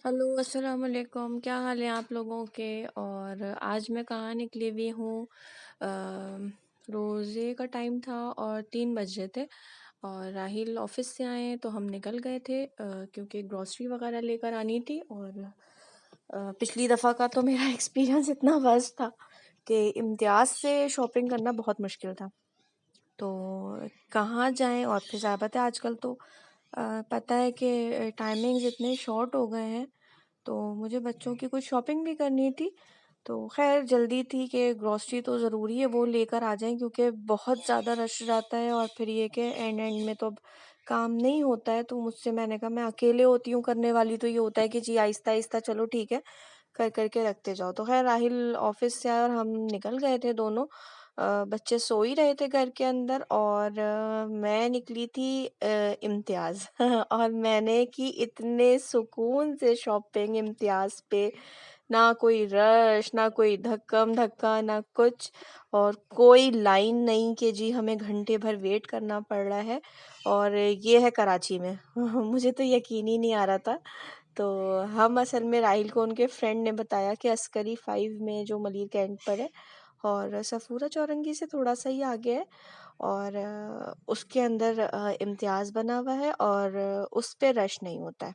Hello, अस्सलाम वालेकुम। क्या हाल है आप लोगों के? और आज मैं कहाँ निकली हुई हूँ। रोज़े का टाइम था और 3 बज रहे थे और राहिल ऑफिस से आए हैं तो हम निकल गए थे क्योंकि ग्रॉसरी वगैरह लेकर आनी थी। और पिछली दफ़ा का तो मेरा एक्सपीरियंस इतना वर्स्ट था कि इम्तियाज़ से शॉपिंग करना बहुत मुश्किल था। तो कहाँ जाएं? और फिर ज़ाहिर बात है आजकल तो पता है कि टाइमिंग्स इतने शॉर्ट हो गए हैं, तो मुझे बच्चों की कुछ शॉपिंग भी करनी थी। तो ख़ैर जल्दी थी कि ग्रॉसरी तो ज़रूरी है वो लेकर आ जाएँ क्योंकि बहुत ज़्यादा रश रहता है और फिर ये कि एंड एंड में तो अब काम नहीं होता है। तो मुझसे मैंने कहा मैं अकेले होती हूँ करने वाली, तो ये होता है कि जी आहिस्ता-आहिस्ता चलो ठीक है, कर के रखते जाओ। तो ख़ैर राहिल ऑफ़िस से आया और हम निकल गए थे दोनों। बच्चे सो ही रहे थे घर के अंदर और मैं निकली थी इम्तियाज़ और मैंने की इतने सुकून से शॉपिंग इम्तियाज़ पे। ना कोई रश, ना कोई धक्कम-धक्का, ना कुछ, और कोई लाइन नहीं कि जी हमें घंटे भर वेट करना पड़ रहा है। और ये है कराची में मुझे तो यकीन ही नहीं आ रहा था। तो हम असल में राहिल को उनके फ्रेंड ने बताया कि अस्करी 5 में जो मलिर कैंट पर है और सफूरा चौरंगी से थोड़ा-सा ही आगे है। और उसके अंदर इम्तियाज़ बना हुआ है और उस पे रश नहीं होता है।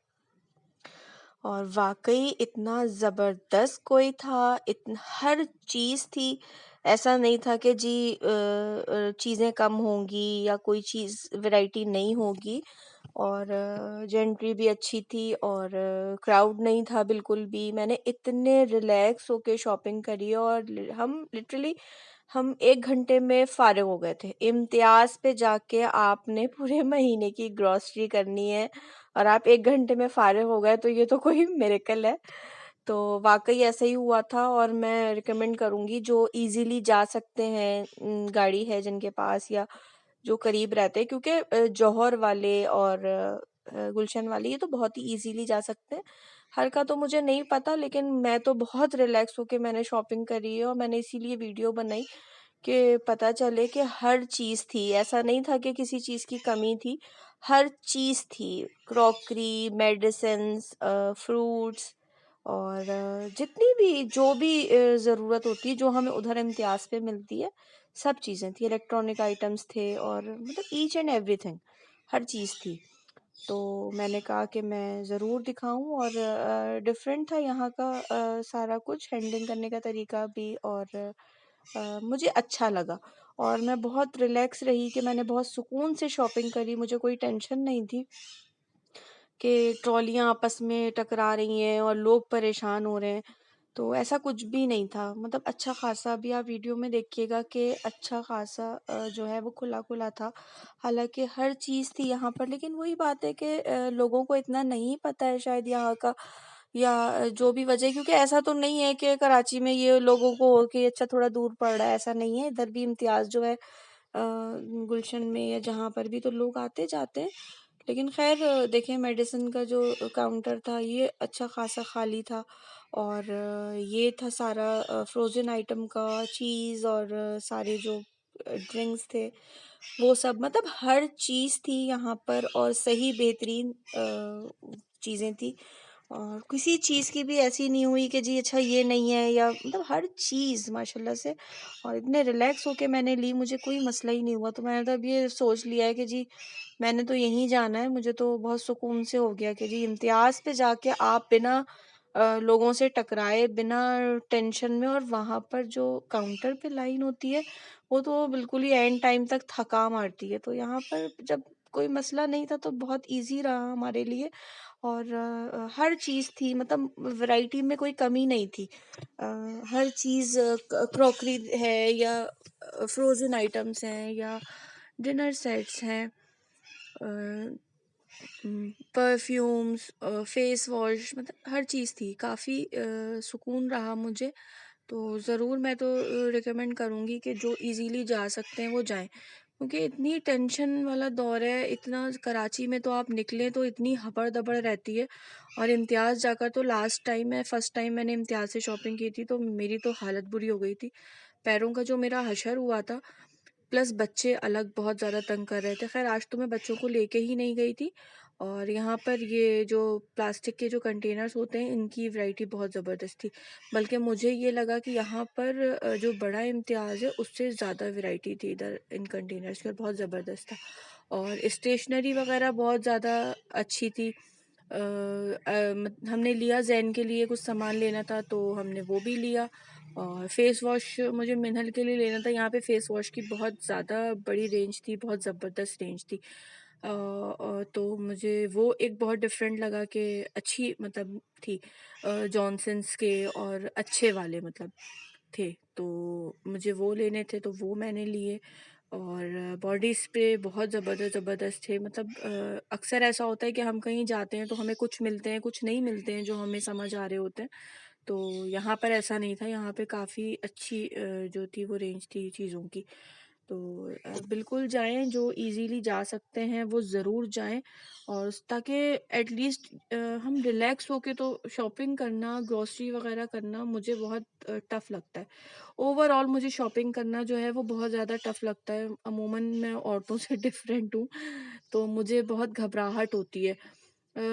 और वाक़ई इतना ज़बरदस्त कोई था, हर चीज़ थी। ऐसा नहीं था कि जी चीज़ें कम होंगी या कोई चीज़ वैरायटी नहीं होगी। और जेंट्री भी अच्छी थी और क्राउड नहीं था बिल्कुल भी। मैंने इतने रिलैक्स होके शॉपिंग करी और हम लिटरली हम 1 घंटे में फ़ारिग हो गए थे। इम्तियाज़ पे जाके आपने पूरे महीने की ग्रॉसरी करनी है और आप 1 घंटे में फ़ारिग हो गए, तो ये तो कोई मिरेकल है। तो वाक़ई ऐसा ही हुआ था और मैं रिकमेंड करूँगी जो ईज़िली जा सकते हैं, गाड़ी है जिनके पास या जो करीब रहते हैं, क्योंकि जौहर वाले और गुलशन वाले ये तो बहुत ही ईज़िली जा सकते हैं। हर का तो मुझे नहीं पता, लेकिन मैं तो बहुत रिलैक्स होके मैंने शॉपिंग करी है और मैंने इसीलिए वीडियो बनाई कि पता चले कि हर चीज़ थी। ऐसा नहीं था कि किसी चीज़ की कमी थी, हर चीज़ थी। क्रॉकरी, मेडिसिन्स, फ्रूट्स और जितनी भी जो भी ज़रूरत होती है, जो हमें उधर इम्तियाज़ पे मिलती है, सब चीज़ें थी। इलेक्ट्रॉनिक आइटम्स थे और मतलब ईच एंड एवरीथिंग, हर चीज़ थी। तो मैंने कहा कि मैं ज़रूर दिखाऊँ और डिफ़रेंट था यहाँ का सारा कुछ हैंडलिंग करने का तरीका भी। और मुझे अच्छा लगा और मैं बहुत रिलैक्स रही कि मैंने बहुत सुकून से शॉपिंग करी। मुझे कोई टेंशन नहीं थी कि ट्रॉलियाँ आपस में टकरा रही हैं और लोग परेशान हो रहे हैं। तो ऐसा कुछ भी नहीं था। मतलब अच्छा खासा, अभी आप वीडियो में देखिएगा कि अच्छा खासा जो है वो खुला-खुला था। हालाँकि हर चीज़ थी यहाँ पर, लेकिन वही बात है कि लोगों को इतना नहीं पता है शायद यहाँ का, या जो भी वजह है, क्योंकि ऐसा तो नहीं है कि कराची में ये लोगों को हो कि अच्छा थोड़ा दूर पड़ रहा है, ऐसा नहीं है। इधर भी इम्तियाज़ जो है गुलशन में या जहाँ पर भी तो लोग आते जाते हैं। लेकिन ख़ैर देखें, मेडिसिन का जो काउंटर था ये अच्छा ख़ासा खाली था और ये था सारा फ्रोज़न आइटम का, चीज़ और सारे जो ड्रिंक्स थे वो सब, मतलब हर चीज़ थी यहाँ पर और सही बेहतरीन चीज़ें थी। और किसी चीज़ की भी ऐसी नहीं हुई कि जी अच्छा ये नहीं है, या मतलब हर चीज़ माशाल्लाह से। और इतने रिलैक्स होके मैंने ली, मुझे कोई मसला ही नहीं हुआ। तो मैंने तो अब ये सोच लिया है कि जी मैंने तो यहीं जाना है। मुझे तो बहुत सुकून से हो गया कि जी इम्तियाज़ पे जाके आप बिना लोगों से टकराए, बिना टेंशन में, और वहाँ पर जो काउंटर पे लाइन होती है वो तो बिल्कुल ही एंड टाइम तक थका मारती है। तो यहाँ पर जब कोई मसला नहीं था तो बहुत ईज़ी रहा हमारे लिए। और हर चीज़ थी, मतलब वैरायटी में कोई कमी नहीं थी। अ, हर चीज़, क्रॉकरी है या फ्रोज़न आइटम्स हैं या डिनर सेट्स हैं, परफ्यूम्स, फेस वॉश, मतलब हर चीज़ थी। काफ़ी सुकून रहा मुझे। तो ज़रूर मैं तो रिकमेंड करूँगी कि जो इजीली जा सकते हैं वो जाएं, क्योंकि इतनी टेंशन वाला दौर है। इतना कराची में तो आप निकले तो इतनी हबड़ दबड़ रहती है। और इम्तियाज़ जाकर तो लास्ट टाइम, मैं फ़र्स्ट टाइम मैंने इम्तियाज़ से शॉपिंग की थी तो मेरी तो हालत बुरी हो गई थी। पैरों का जो मेरा हशर हुआ था, प्लस बच्चे अलग बहुत ज़्यादा तंग कर रहे थे। ख़ैर आज तो मैं बच्चों को लेके ही नहीं गई थी। और यहाँ पर ये जो प्लास्टिक के जो कंटेनर्स होते हैं इनकी वैरायटी बहुत ज़बरदस्त थी। बल्कि मुझे ये लगा कि यहाँ पर जो बड़ा इम्तियाज़ है उससे ज़्यादा वैरायटी थी इधर इन कंटेनर्स की, और बहुत ज़बरदस्त था। और स्टेशनरी वगैरह बहुत ज़्यादा अच्छी थी। हमने लिया ज़ैन के लिए कुछ सामान लेना था तो हमने वो भी लिया। और फेस वॉश मुझे मिनहल के लिए लेना था। यहाँ पे फेस वॉश की बहुत ज़्यादा बड़ी रेंज थी, बहुत ज़बरदस्त रेंज थी। तो मुझे वो एक बहुत डिफरेंट लगा कि अच्छी मतलब थी, जॉनसन्स के और अच्छे वाले मतलब थे। तो मुझे वो लेने थे तो वो मैंने लिए। और बॉडी स्प्रे बहुत ज़बरदस्त थे। मतलब अक्सर ऐसा होता है कि हम कहीं जाते हैं तो हमें कुछ मिलते हैं, कुछ नहीं मिलते हैं जो हमें समझ आ रहे होते हैं। तो यहाँ पर ऐसा नहीं था, यहाँ पे काफ़ी अच्छी जो थी वो रेंज थी चीज़ों की। तो बिल्कुल जाएँ, जो इज़ीली जा सकते हैं वो ज़रूर जाएँ। और ताकि एटलीस्ट हम रिलैक्स होके तो शॉपिंग करना, ग्रोसरी वगैरह करना मुझे बहुत टफ़ लगता है। ओवरऑल मुझे शॉपिंग करना जो है वो बहुत ज़्यादा टफ़ लगता है। अमूमन मैं औरतों से डिफ़रेंट हूँ, तो मुझे बहुत घबराहट होती है।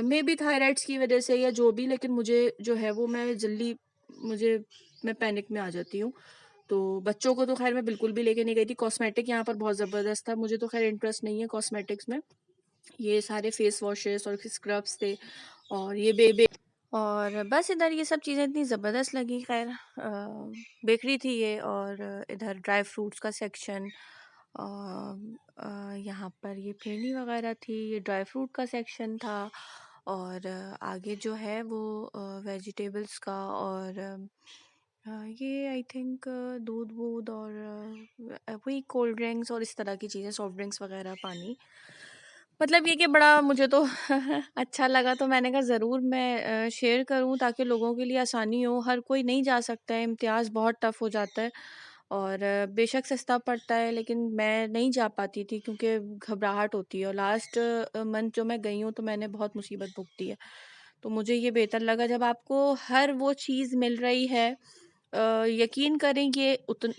मेबी थायराइड्स की वजह से या जो भी, लेकिन मुझे जो है वो मैं पैनिक में आ जाती हूँ। तो बच्चों को तो खैर मैं बिल्कुल भी लेके नहीं गई थी। कॉस्मेटिक यहाँ पर बहुत ज़बरदस्त था। मुझे तो खैर इंटरेस्ट नहीं है कॉस्मेटिक्स में। ये सारे फेस वॉशेस और स्क्रब्स थे और ये बेबे और बस इधर ये सब चीज़ें इतनी ज़बरदस्त लगी। खैर बेकरी थी ये, और इधर ड्राई फ्रूट्स का सेक्शन, यहाँ पर ये फिरनी वगैरह थी, ये ड्राई फ्रूट का सेक्शन था। और आगे जो है वो वेजिटेबल्स का, और ये आई थिंक दूध वूध और वही कोल्ड ड्रिंक्स और इस तरह की चीज़ें, सॉफ्ट ड्रिंक्स वगैरह, पानी। मतलब ये कि बड़ा मुझे तो अच्छा लगा, तो मैंने कहा ज़रूर मैं शेयर करूं ताकि लोगों के लिए आसानी हो। हर कोई नहीं जा सकता है, इम्तियाज़ बहुत टफ़ हो जाता है। और बेशक सस्ता पड़ता है लेकिन मैं नहीं जा पाती थी क्योंकि घबराहट होती है। और लास्ट मंथ जो मैं गई हूँ तो मैंने बहुत मुसीबत भुगती है। तो मुझे ये बेहतर लगा जब आपको हर वो चीज़ मिल रही है। यकीन करें ये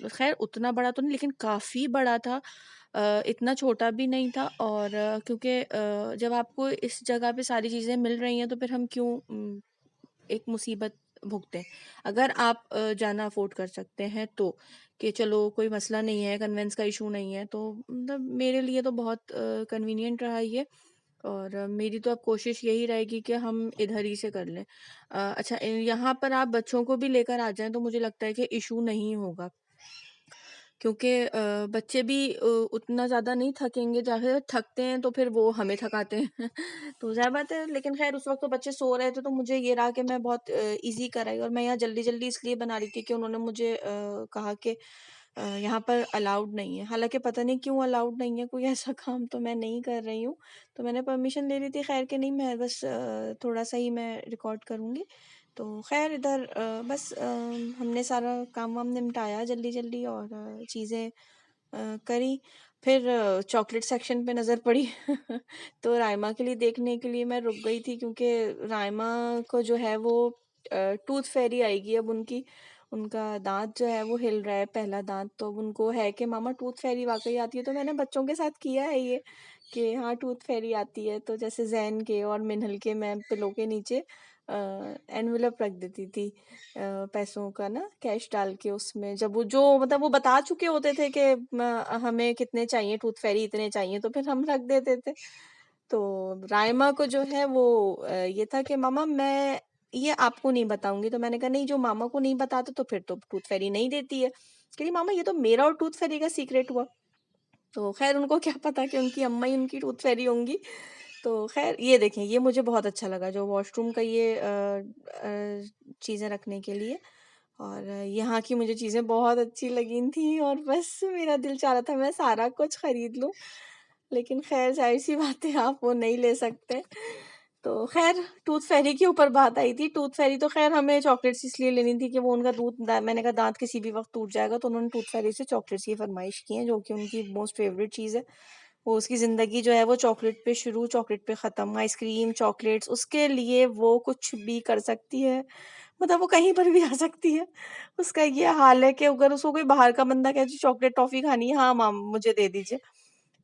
खैर उतना बड़ा तो नहीं लेकिन काफ़ी बड़ा था। इतना छोटा भी नहीं था। और क्योंकि जब आपको इस जगह पे सारी चीज़ें मिल रही हैं तो फिर हम क्यों एक मुसीबत भुगतें। अगर आप जाना अफ़ोर्ड कर सकते हैं तो, कि चलो कोई मसला नहीं है, कन्वेंस का इशू नहीं है, तो मतलब मेरे लिए तो बहुत कन्वीनिएंट रहा ये। और मेरी तो अब कोशिश यही रहेगी कि हम इधर ही से कर लें। अच्छा, यहाँ पर आप बच्चों को भी लेकर आ जाएँ तो मुझे लगता है कि इशू नहीं होगा। क्योंकि बच्चे भी उतना ज़्यादा नहीं थकेंगे, ज़्यादा थकते हैं तो फिर वो हमें थकाते हैं। तो ज़ाहिर बात है, लेकिन खैर उस वक्त तो बच्चे सो रहे थे तो मुझे ये रहा कि मैं बहुत इजी कराई। और मैं यहाँ जल्दी जल्दी इसलिए बना रही थी कि उन्होंने मुझे कहा कि यहाँ पर अलाउड नहीं है। हालांकि पता नहीं क्यों अलाउड नहीं है, कोई ऐसा काम तो मैं नहीं कर रही हूँ। तो मैंने परमिशन ले ली थी, खैर के नहीं, मैं बस थोड़ा सा ही मैं रिकॉर्ड करूँगी। तो खैर इधर बस हमने सारा काम वाम निपटाया जल्दी जल्दी और चीज़ें करी। फिर चॉकलेट सेक्शन पे नज़र पड़ी तो रायमा के लिए देखने के लिए मैं रुक गई थी, क्योंकि रायमा को जो है वो टूथ फेरी आएगी अब उनकी। उनका दांत जो है वो हिल रहा है, पहला दांत। तो अब उनको है कि मामा टूथ फेरी वाकई आती है। तो मैंने बच्चों के साथ किया है ये, कि हाँ टूथ फेरी आती है। तो जैसे जैन के और मिनहल के मैं पिलो के नीचे एनवेलप रख देती थी, पैसों का ना, कैश डाल के उसमें। जब वो जो मतलब वो बता चुके होते थे कि हमें कितने चाहिए, टूथ फेरी इतने चाहिए, तो फिर हम रख देते थे। तो राइमा को जो है वो ये था कि मामा मैं ये आपको नहीं बताऊंगी। तो मैंने कहा नहीं, जो मामा को नहीं बताते तो फिर तो टूथ फेरी नहीं देती है। कह रही मामा ये तो मेरा और टूथ फेरी का सीक्रेट हुआ। तो खैर उनको क्या पता कि उनकी अम्मा ही उनकी टूथ फेरी होंगी। तो खैर ये देखें, ये मुझे बहुत अच्छा लगा जो वॉशरूम का ये चीज़ें रखने के लिए। और यहाँ की मुझे चीज़ें बहुत अच्छी लगी थी और बस मेरा दिल चाह रहा था मैं सारा कुछ खरीद लूँ। लेकिन खैर जाहिर सी बात है, आप वो नहीं ले सकते। तो खैर टूथ फेरी के ऊपर बात आई थी। टूथ फेरी तो खैर हमें चॉकलेट्स इसलिए लेनी थी कि वो उनका मैंने कहा दांत किसी भी वक्त टूट जाएगा, तो उन्होंने टूथ फेरी से चॉकलेट्स की फरमाइश की है, जो कि उनकी मोस्ट फेवरेट चीज़ है। वो उसकी ज़िंदगी जो है वो चॉकलेट पे शुरू, चॉकलेट पे ख़त्म। आइसक्रीम, चॉकलेट्स, उसके लिए वो कुछ भी कर सकती है। मतलब वो कहीं पर भी आ सकती है। उसका ये हाल है कि अगर उसको कोई बाहर का बंदा कहे जी चॉकलेट टॉफ़ी खानी है, हाँ मैम मुझे दे दीजिए।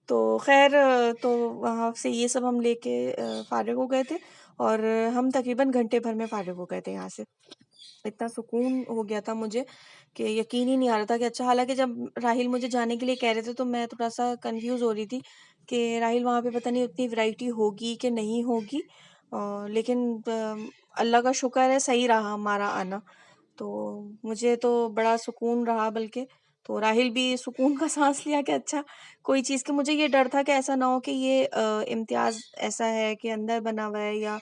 तो ख़ैर तो वहाँ से ये सब हम लेके फ़ारिग हो गए थे और हम तकरीबन घंटे भर में फ़ारिग हो गए थे यहाँ से। इतना सुकून हो गया था मुझे कि यकीन ही नहीं आ रहा था कि अच्छा, हालाँकि जब राहिल मुझे जाने के लिए कह रहे थे तो मैं थोड़ा-सा कन्फ्यूज़ हो रही थी कि राहिल वहाँ पे पता नहीं उतनी वैरायटी होगी कि नहीं होगी। लेकिन अल्लाह का शुक्र है सही रहा हमारा आना। तो मुझे तो बड़ा सुकून रहा बल्कि, तो राहिल भी सुकून का साँस लिया कि अच्छा कोई चीज़, कि मुझे ये डर था कि ऐसा ना हो कि ये इम्तियाज़ ऐसा है कि अंदर बना हुआ है या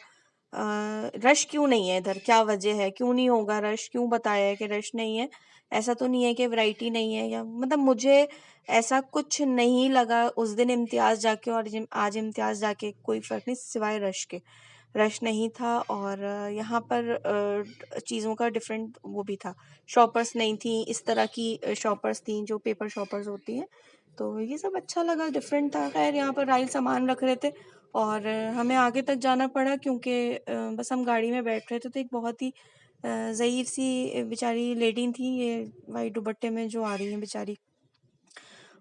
रश क्यों नहीं है इधर, क्या वजह है, क्यों नहीं होगा रश, क्यों बताया है कि रश नहीं है, ऐसा तो नहीं है कि वैरायटी नहीं है, या मतलब मुझे ऐसा कुछ नहीं लगा उस दिन इम्तियाज़ जाके और आज इम्तियाज़ जाके, कोई फ़र्क नहीं सिवाय रश के। रश नहीं था और यहाँ पर चीज़ों का डिफरेंट वो भी था, शॉपर्स नहीं थी इस तरह की, शॉपर्स थी जो पेपर शॉपर्स होती हैं, तो ये सब अच्छा लगा, डिफरेंट था। खैर यहाँ पर राइल सामान रख रहे थे और हमें आगे तक जाना पड़ा क्योंकि बस हम गाड़ी में बैठ रहे थे, तो एक बहुत ही ज़ईफ़ सी बेचारी लेडी थी, ये वाइट दुपट्टे में जो आ रही हैं बेचारी,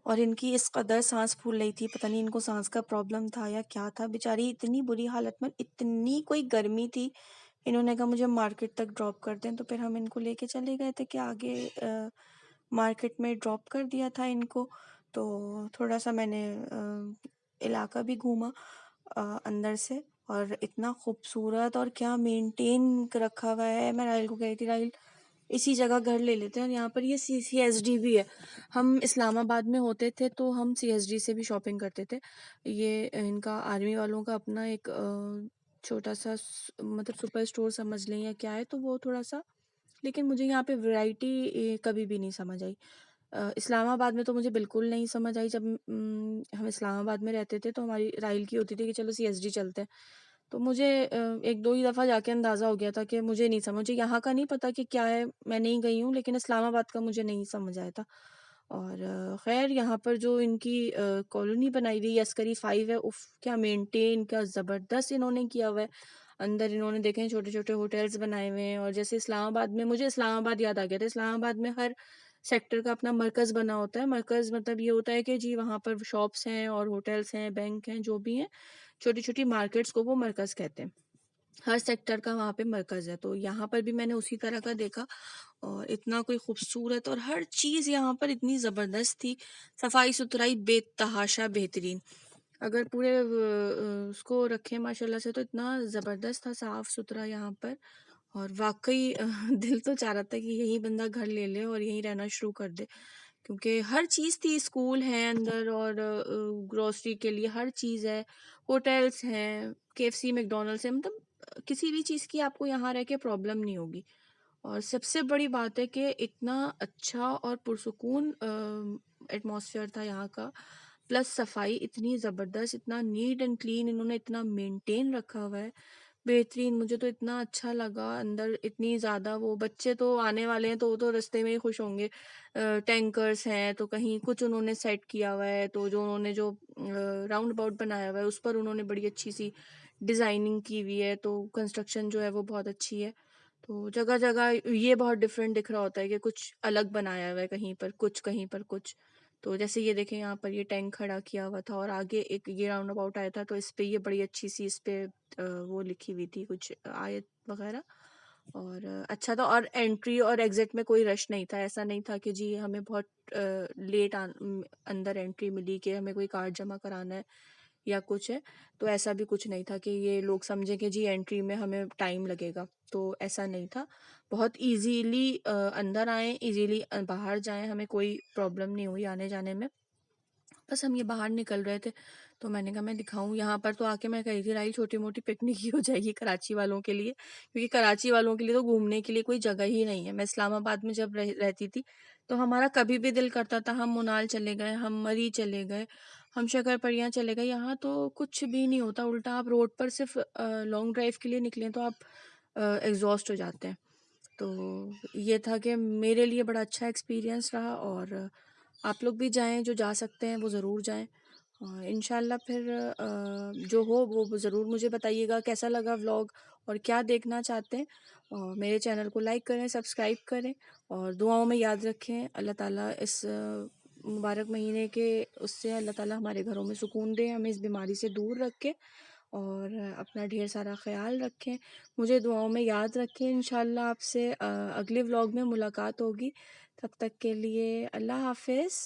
और इनकी इस कदर सांस फूल रही थी, पता नहीं इनको सांस का प्रॉब्लम था या क्या था, बेचारी इतनी बुरी हालत में, इतनी कोई गर्मी थी। इन्होंने कहा मुझे मार्केट तक ड्रॉप कर दें, तो फिर हम इनको लेके चले गए थे कि आगे मार्केट में ड्रॉप कर दिया था इनको। तो थोड़ा सा मैंने इलाका भी घूमा अंदर से, और इतना खूबसूरत और क्या मेंटेन रखा हुआ है। मैं राहिल को कह रही थी राहिल इसी जगह घर ले लेते हैं, और यहाँ पर ये CSD भी है। हम इस्लामाबाद में होते थे तो हम CSD से भी शॉपिंग करते थे। ये इनका आर्मी वालों का अपना एक छोटा सा मतलब सुपर स्टोर समझ लें या क्या है, तो वो थोड़ा सा, लेकिन मुझे यहाँ पे वैरायटी कभी भी नहीं समझ आई। इस्लामाबाद में तो मुझे बिल्कुल नहीं समझ आई। जब हम इस्लामाबाद में रहते थे तो हमारी राइल की होती थी कि चलो CSD चलते हैं, तो मुझे एक दो ही दफ़ा जाके अंदाज़ा हो गया था कि मुझे नहीं समझ, मुझे यहाँ का नहीं पता कि क्या है, मैं नहीं गई हूँ, लेकिन इस्लामाबाद का मुझे नहीं समझ आया था। और खैर यहाँ पर जो इनकी कॉलोनी बनाई हुई अस्करी 5 है, उफ क्या मेंटेन, क्या ज़बरदस्त इन्होंने किया हुआ है। अंदर इन्होंने देखे छोटे छोटे होटल्स बनाए हुए हैं, और जैसे इस्लामाबाद में, मुझे इस्लामाबाद याद आ गया था, इस्लामाबाद में हर सेक्टर का अपना मरकज़ बना होता है। मरकज़ मतलब ये होता है कि जी वहाँ पर शॉप्स हैं और होटल्स हैं, बैंक हैं, जो भी हैं, छोटी छोटी मार्केट्स को वो मरकज़ कहते हैं। हर सेक्टर का वहाँ पे मरकज़ है, तो यहाँ पर भी मैंने उसी तरह का देखा, और इतना कोई खूबसूरत, और हर चीज़ यहाँ पर इतनी ज़बरदस्त थी, सफाई सुथराई बेतहाशा बेहतरीन। अगर पूरे उसको रखें माशाल्लाह से, तो इतना ज़बरदस्त था साफ़ सुथरा यहाँ पर, और वाकई दिल तो चाह रहा था कि यही बंदा घर ले ले और यहीं रहना शुरू कर दे, क्योंकि हर चीज़ थी, स्कूल है अंदर, और ग्रोसरी के लिए हर चीज़ है, होटल्स हैं, KFC मैकडॉनल्ड्स है, मतलब किसी भी चीज़ की आपको यहाँ रह के प्रॉब्लम नहीं होगी। और सबसे बड़ी बात है कि इतना अच्छा और पुरसुकून एटमॉस्फेयर था यहाँ का, प्लस सफाई इतनी ज़बरदस्त, इतना नीट एंड क्लीन इन्होंने इतना मेंटेन रखा हुआ है, बेहतरीन। मुझे तो इतना अच्छा लगा, अंदर इतनी ज़्यादा, वो बच्चे तो आने वाले हैं तो वो तो रास्ते में ही खुश होंगे। टैंकर्स हैं तो कहीं कुछ उन्होंने सेट किया हुआ है, तो जो उन्होंने जो राउंड अबाउट बनाया हुआ है उस पर उन्होंने बड़ी अच्छी सी डिज़ाइनिंग की हुई है, तो कंस्ट्रक्शन जो है वो बहुत अच्छी है। तो जगह जगह ये बहुत डिफरेंट दिख रहा होता है कि कुछ अलग बनाया हुआ है, कहीं पर कुछ, कहीं पर कुछ। तो जैसे ये देखें यहाँ पर ये टैंक खड़ा किया हुआ था, और आगे एक ये राउंड अबाउट आया था, तो इस पे ये बड़ी अच्छी सी इस पे वो लिखी हुई थी कुछ आयत वगैरह, और अच्छा था। और एंट्री और एग्जिट में कोई रश नहीं था, ऐसा नहीं था कि जी हमें बहुत लेट अंदर एंट्री मिली कि हमें कोई कार्ड जमा कराना है या कुछ है, तो ऐसा भी कुछ नहीं था कि ये लोग समझें कि जी एंट्री में हमें टाइम लगेगा, तो ऐसा नहीं था। बहुत इजीली अंदर आए, इजीली बाहर जाएं, हमें कोई प्रॉब्लम नहीं हुई आने जाने में। बस हम ये बाहर निकल रहे थे, तो मैंने कहा मैं दिखाऊं, यहाँ पर तो आके मैं कही थी राही छोटी मोटी पिकनिक ही हो जाएगी कराची वालों के लिए, क्योंकि कराची वालों के लिए तो घूमने के लिए कोई जगह ही नहीं है। मैं इस्लामाबाद में जब रहती थी, तो हमारा कभी भी दिल करता था हम मुनाल चले गए, हम मरी चले गए, हम शक्करपड़ियाँ चले गए, यहाँ तो कुछ भी नहीं होता। उल्टा आप रोड पर सिर्फ लॉन्ग ड्राइव के लिए निकले तो आप एग्जॉस्ट हो जाते हैं। तो ये था कि मेरे लिए बड़ा अच्छा एक्सपीरियंस रहा, और आप लोग भी जाएं, जो जा सकते हैं वो ज़रूर जाएं। इंशाल्लाह फिर जो हो वो ज़रूर मुझे बताइएगा कैसा लगा व्लॉग और क्या देखना चाहते हैं। मेरे चैनल को लाइक करें, सब्सक्राइब करें और दुआओं में याद रखें। अल्लाह ताला इस मुबारक महीने के उससे अल्लाह ताला हमारे घरों में सुकून दे, हमें इस बीमारी से दूर रखे और अपना ढेर सारा ख्याल रखें। मुझे दुआओं में याद रखें। इंशाल्लाह आपसे अगले व्लॉग में मुलाकात होगी। तब तक के लिए अल्लाह हाफ़िज़।